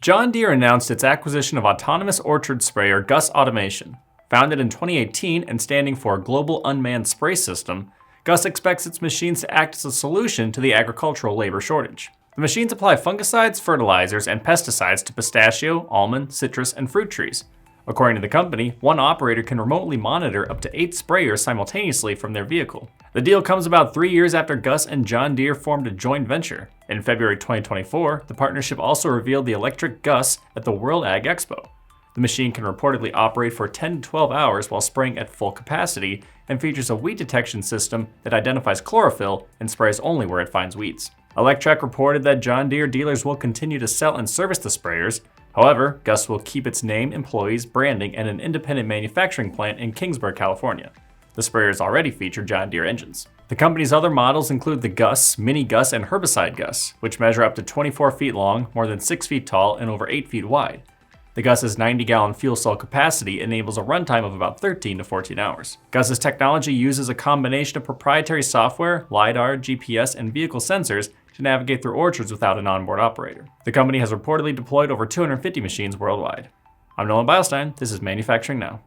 John Deere announced its acquisition of autonomous orchard sprayer GUSS Automation. Founded in 2018 and standing for Global Unmanned Spray System, GUSS expects its machines to act as a solution to the agricultural labor shortage. The machines apply fungicides, fertilizers, and pesticides to pistachio, almond, citrus, and fruit trees. According to the company, one operator can remotely monitor up to 8 sprayers simultaneously from their vehicle. The deal comes about 3 years after GUSS and John Deere formed a joint venture. In February 2024, the partnership also revealed the electric GUSS at the World Ag Expo. The machine can reportedly operate for 10 to 12 hours while spraying at full capacity and features a weed detection system that identifies chlorophyll and sprays only where it finds weeds. Electrek reported that John Deere dealers will continue to sell and service the sprayers. However, GUSS will keep its name, employees, branding, and an independent manufacturing plant in Kingsburg, California. The sprayers already feature John Deere engines. The company's other models include the GUSS, Mini GUSS, and Herbicide GUSS, which measure up to 24 feet long, more than 6 feet tall, and over 8 feet wide. The GUSS's 90-gallon fuel cell capacity enables a runtime of about 13 to 14 hours. GUSS's technology uses a combination of proprietary software, LiDAR, GPS, and vehicle sensors to navigate through orchards without an onboard operator. The company has reportedly deployed over 250 machines worldwide. I'm Nolan Beilstein. This is Manufacturing Now.